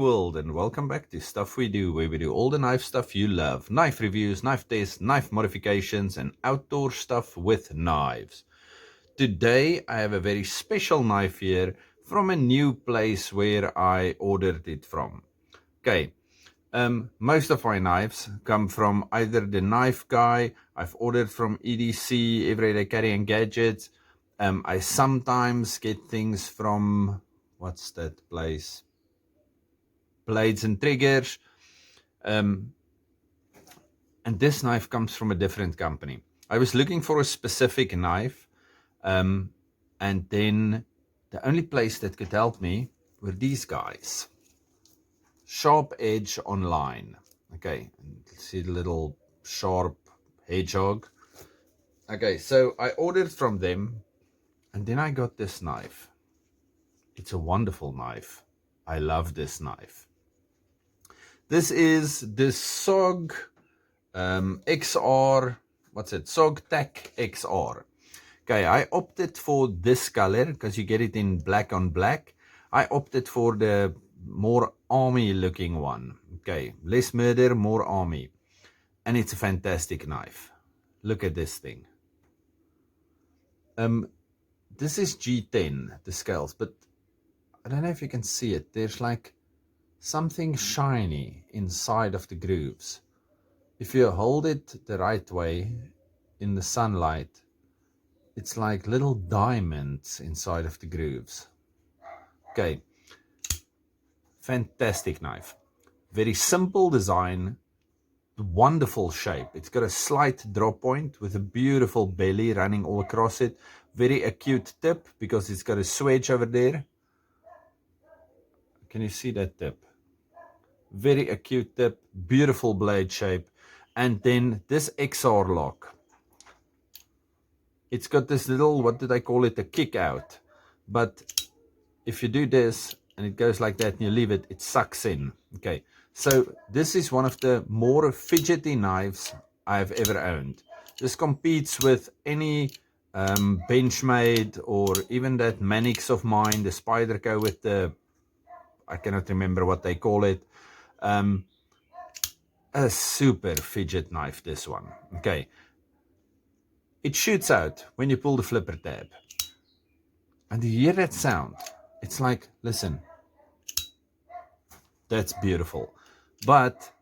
world, and welcome back to Stuff We Do, where we do all the knife stuff you love. Knife reviews, knife tests, knife modifications, and outdoor stuff with knives. Today I have a very special knife here from a new place where I ordered it from. Okay, most of my knives come from either the Knife Guy. I've ordered from EDC, Everyday Carrying Gadgets. I sometimes get things from, what's that place? Blades and Triggers. And this knife comes from a different company. I was looking for a specific knife, and then the only place that could help me were these guys. Sharp Edge Online. Okay, see the little sharp hedgehog. Okay, so I ordered from them, and then I got this knife. It's a wonderful knife. I love this knife. This is the SOG XR, what's it? SOG-TAC XR. Okay, I opted for this color because you get it in black on black. I opted for the more army looking one. Okay, less murder, more army. And it's a fantastic knife. Look at this thing. This is G10, the scales, but I don't know if you can see it. There's like something shiny inside of the grooves. If you hold it the right way in the sunlight, it's like little diamonds inside of the grooves. Okay, fantastic knife. Very simple design, wonderful shape. It's got a slight drop point with a beautiful belly running all across it. Very acute tip because it's got a swedge over there. Can you see that tip? Very acute tip, beautiful blade shape. And then this XR lock. It's got this little, what did I call it, a kick out. But if you do this and it goes like that and you leave it, it sucks in. Okay, so this is one of the more fidgety knives I've ever owned. This competes with any Benchmade or even that Manix of mine, the Spyderco with the, I cannot remember what they call it. A super fidget knife, this one. Okay, it shoots out when you pull the flipper tab, and you hear that sound. It's like, listen, that's beautiful. But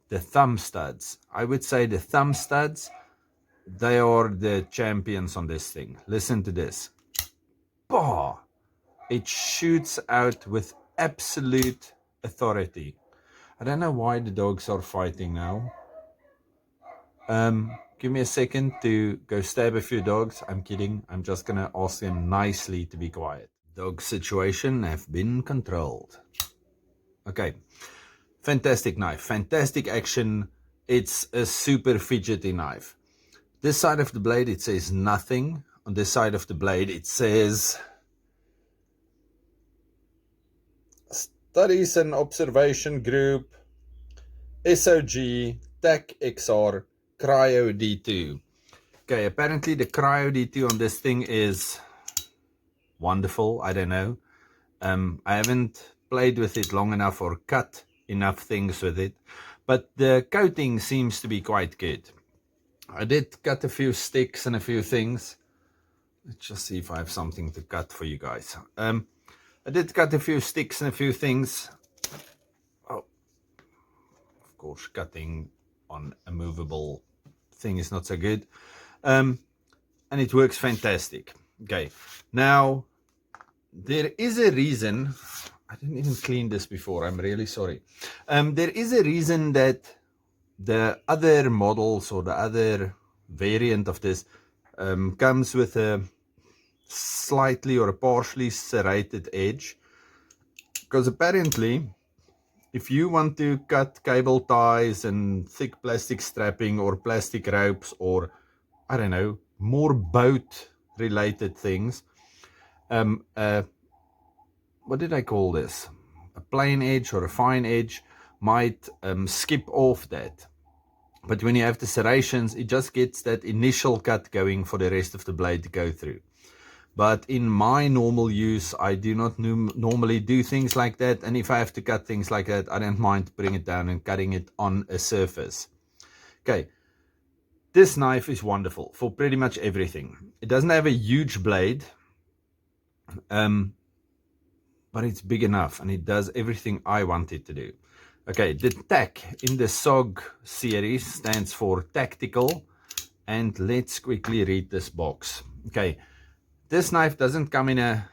the thumb studs, I would say the thumb studs, they are the champions on this thing. Listen to this. Bah! It shoots out with absolute authority. I don't know why the dogs are fighting now. Give me a second to go stab a few dogs. I'm kidding. I'm just going to ask them nicely to be quiet. Dog situation have been controlled. Okay. Fantastic knife. Fantastic action. It's a super fidgety knife. This side of the blade, it says nothing. On this side of the blade, it says Studies and Observation Group, SOG-TAC XR, Cryo D2. Okay, apparently the Cryo D2 on this thing is wonderful. I don't know. I haven't played with it long enough or cut enough things with it, but the coating seems to be quite good. I did cut a few sticks and a few things. Let's just see if I have something to cut for you guys. I did cut a few sticks and a few things. Oh, of course, cutting on a movable thing is not so good. And it works fantastic. Okay, now there is a reason. I didn't even clean this before. I'm really sorry. There is a reason that the other models or the other variant of this comes with a slightly or a partially serrated edge, because apparently if you want to cut cable ties and thick plastic strapping or plastic ropes or I don't know, more boat related things, what did I call this, a plain edge or a fine edge might skip off that. But when you have the serrations, it just gets that initial cut going for the rest of the blade to go through. But in my normal use, I do not normally do things like that. And if I have to cut things like that, I don't mind putting it down and cutting it on a surface. Okay, this knife is wonderful for pretty much everything. It doesn't have a huge blade, but it's big enough and it does everything I want it to do. Okay, the TAC in the SOG series stands for tactical. And let's quickly read this box. Okay, this knife doesn't come in a,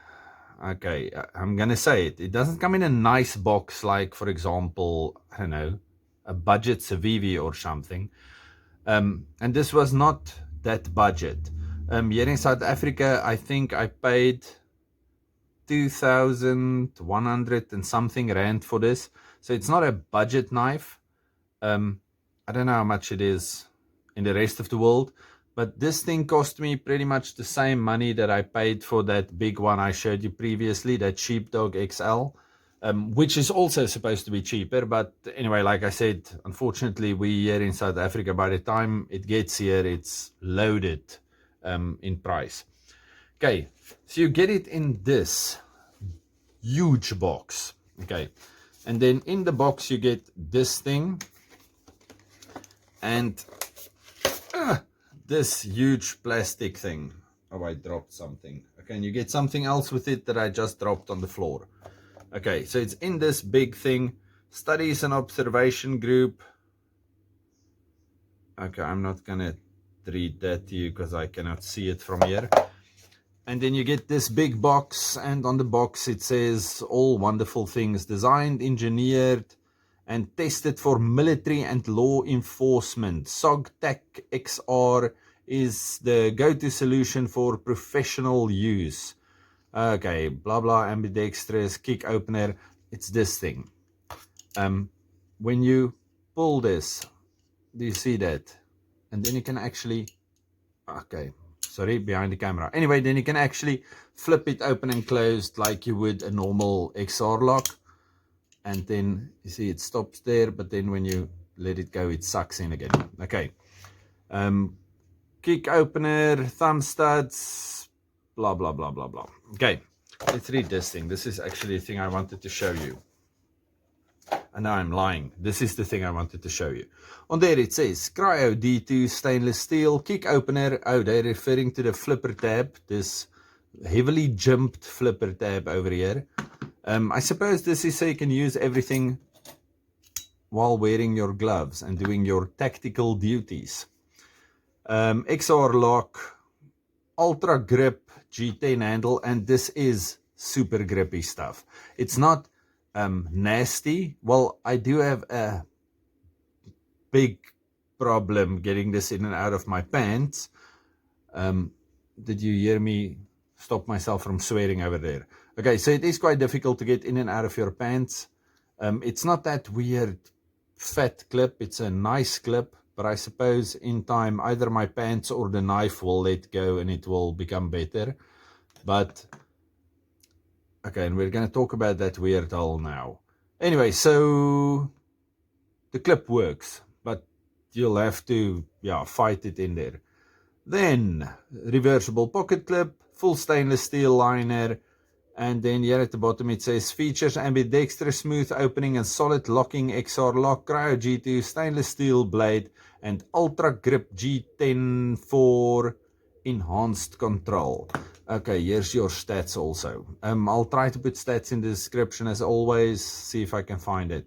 okay, I'm going to say it. It doesn't come in a nice box like, for example, I don't know, a budget Civivi or something. And this was not that budget. Here in South Africa, I think I paid 2,100 and something rand for this. So it's not a budget knife. I don't know how much it is in the rest of the world, but this thing cost me pretty much the same money that I paid for that big one I showed you previously, that Sheepdog XL, which is also supposed to be cheaper. But anyway, like I said, unfortunately, we here in South Africa, by the time it gets here, it's loaded in price. Okay, so you get it in this huge box. Okay, and then in the box you get this thing and this huge plastic thing. Oh, I dropped something. Okay, and you get something else with it that I just dropped on the floor. Okay, so it's in this big thing. Studies and observation group. Okay, I'm not gonna read that to you because I cannot see it from here. And then you get this big box, and on the box it says all wonderful things: designed, engineered, and tested for military and law enforcement. SOG-TAC XR is the go-to solution for professional use. Okay, blah blah, ambidextrous, kick opener. It's this thing. When you pull this, do you see that? And then you can actually, okay, sorry, behind the camera. Anyway, then you can actually flip it open and closed like you would a normal XR lock. And then you see it stops there, but then when you let it go, it sucks in again. Okay. Kick opener, thumb studs, blah, blah, blah, blah, blah. Okay, let's read this thing. This is actually the thing I wanted to show you. And now I'm lying. This is the thing I wanted to show you. On there it says Cryo D2 stainless steel kick opener. Oh, they're referring to the flipper tab, this heavily jimped flipper tab over here. I suppose this is so you can use everything while wearing your gloves and doing your tactical duties. XR lock, ultra grip G10 handle, and this is super grippy stuff. It's not nasty. Well, I do have a big problem getting this in and out of my pants. Did you hear me stop myself from swearing over there? Okay, so it is quite difficult to get in and out of your pants. It's not that weird fat clip. It's a nice clip, but I suppose in time either my pants or the knife will let go and it will become better. But okay, and we're going to talk about that weird hole now. Anyway, so the clip works, but you'll have to fight it in there. Then reversible pocket clip, full stainless steel liner, and then here at the bottom it says features ambidextrous smooth opening and solid locking XR lock, Cryo G2 stainless steel blade, and ultra grip G10 for enhanced control. Okay, here's your stats also. I'll try to put stats in the description as always, see if I can find it.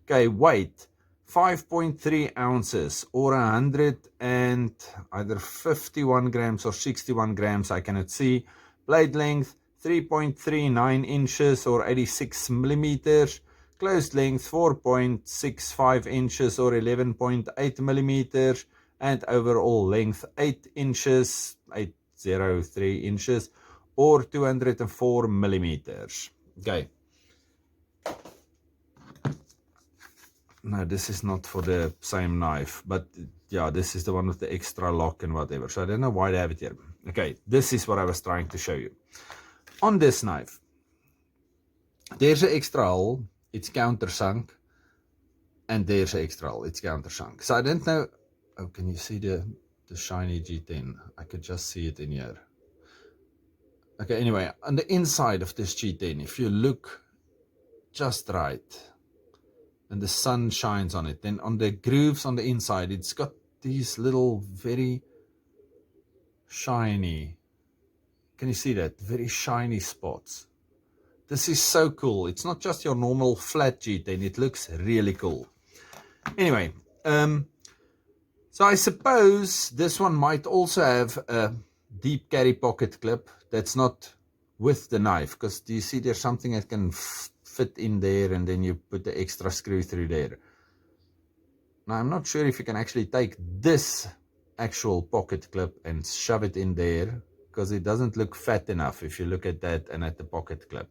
Okay, weight 5.3 ounces or 100 and either 51 grams or 61 grams, I cannot see. Blade length 3.39 inches or 86 millimeters. Closed length 4.65 inches or 11.8 millimeters. And overall length 8 inches, 803 inches or 204 millimeters. Okay. No, this is not for the same knife, but yeah, this is the one with the extra lock and whatever. So I don't know why they have it here. Okay, this is what I was trying to show you. On this knife, there's an extra hole, it's countersunk, and there's an extra hole, it's countersunk. So I don't know, oh, can you see the shiny G10? I could just see it in here. Okay, anyway, on the inside of this G10, if you look just right and the sun shines on it, then on the grooves on the inside, it's got these little very shiny, can you see that? Very shiny spots. This is so cool. It's not just your normal flat G10, it looks really cool. Anyway, so I suppose this one might also have a deep carry pocket clip that's not with the knife, because do you see there's something that can fit in there and then you put the extra screw through there. Now I'm not sure if you can actually take this actual pocket clip and shove it in there, because it doesn't look fat enough if you look at that and at the pocket clip.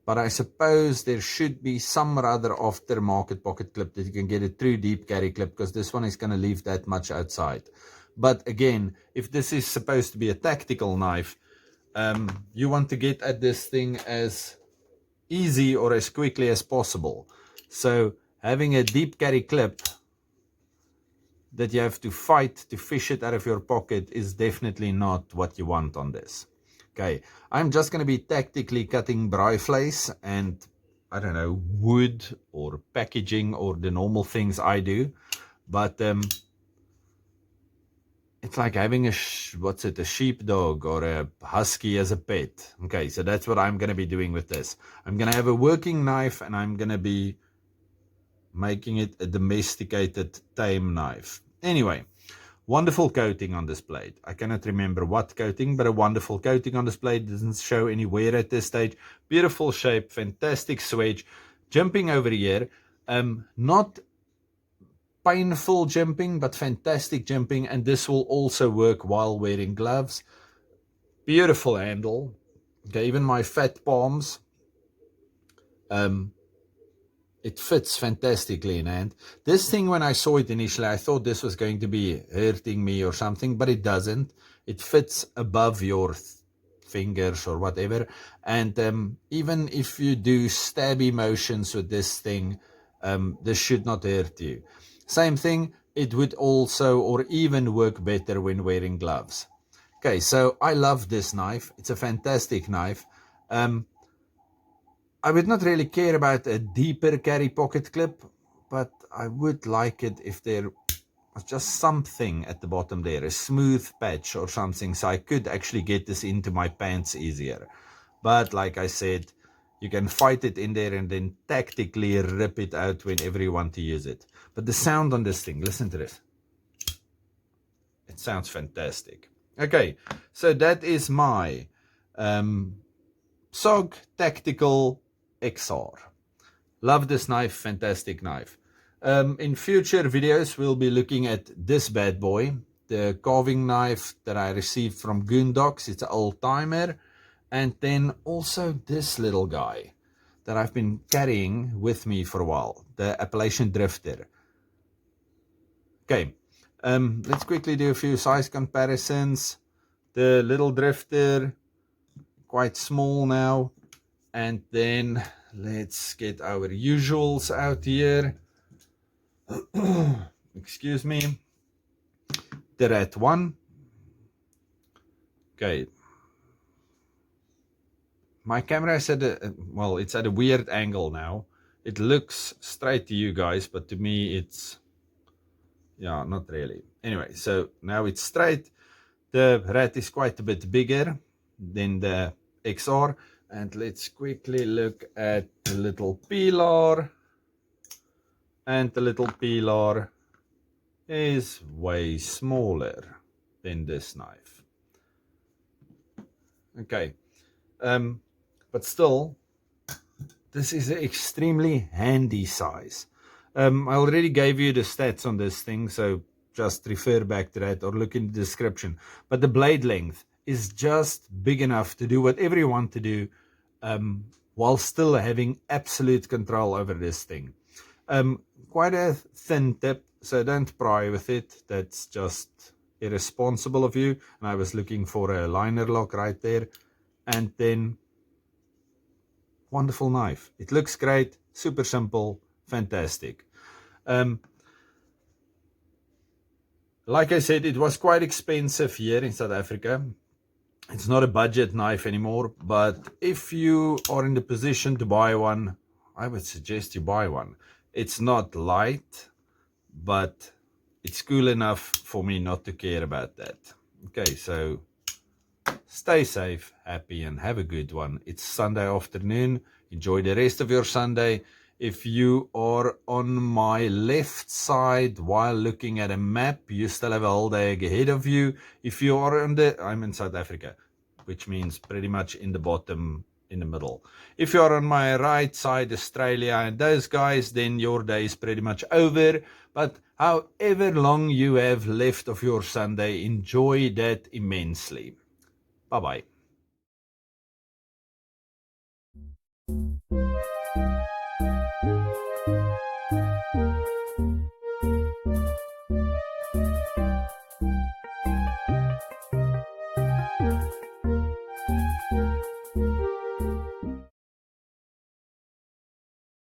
But I suppose there should be some rather aftermarket pocket clip that you can get a true deep carry clip, because this one is going to leave that much outside. But again, if this is supposed to be a tactical knife, you want to get at this thing as easy or as quickly as possible. So having a deep carry clip that you have to fight to fish it out of your pocket is definitely not what you want on this. Okay, I'm just going to be tactically cutting braaivleis and, I don't know, wood or packaging or the normal things I do. But it's like having a sheepdog or a husky as a pet. Okay, so that's what I'm going to be doing with this. I'm going to have a working knife and I'm going to be making it a domesticated, tame knife. Anyway, wonderful coating on this blade. I cannot remember what coating, but a wonderful coating on this blade. Doesn't show any wear at this stage. Beautiful shape, fantastic swedge. Jumping over here, not painful jumping, but fantastic jumping, and this will also work while wearing gloves. Beautiful handle. Okay, even my fat palms, it fits fantastically in hand. This thing, when I saw it initially, I thought this was going to be hurting me or something, but it doesn't. It fits above your fingers or whatever. And even if you do stabby motions with this thing, this should not hurt you. Same thing, it would also or even work better when wearing gloves. Okay, so I love this knife. It's a fantastic knife. I would not really care about a deeper carry pocket clip, but I would like it if there was just something at the bottom there, a smooth patch or something, so I could actually get this into my pants easier. But like I said, you can fight it in there and then tactically rip it out whenever you want to use it. But the sound on this thing, listen to this. It sounds fantastic. Okay, so that is my SOG Tactical XR. Love this knife, fantastic knife. In future videos, we'll be looking at this bad boy, the carving knife that I received from Goondocks. It's an old timer. And then also this little guy that I've been carrying with me for a while, the Appalachian Drifter. Okay, let's quickly do a few size comparisons. The little Drifter, quite small now. And then let's get our usuals out here. Excuse me. The red one. Okay. My camera is at it's at a weird angle now. It looks straight to you guys, but to me it's, yeah, not really. Anyway, so now it's straight. The red is quite a bit bigger than the XR. And let's quickly look at the little pilar. And the little pilar is way smaller than this knife. Okay, but still, this is an extremely handy size. I already gave you the stats on this thing, so just refer back to that or look in the description. But the blade length is just big enough to do whatever you want to do, while still having absolute control over this thing. Quite a thin tip, so don't pry with it. That's just irresponsible of you. And I was looking for a liner lock right there. And then, wonderful knife. It looks great, super simple, fantastic. Like I said, it was quite expensive here in South Africa. It's not a budget knife anymore, but if you are in the position to buy one, I would suggest you buy one. It's not light, but it's cool enough for me not to care about that. Okay, so stay safe, happy, and have a good one. It's Sunday afternoon. Enjoy the rest of your Sunday. If you are on my left side while looking at a map, you still have a whole day ahead of you. If you are I'm in South Africa, which means pretty much in the bottom, in the middle. If you are on my right side, Australia and those guys, then your day is pretty much over. But however long you have left of your Sunday, enjoy that immensely. Bye-bye.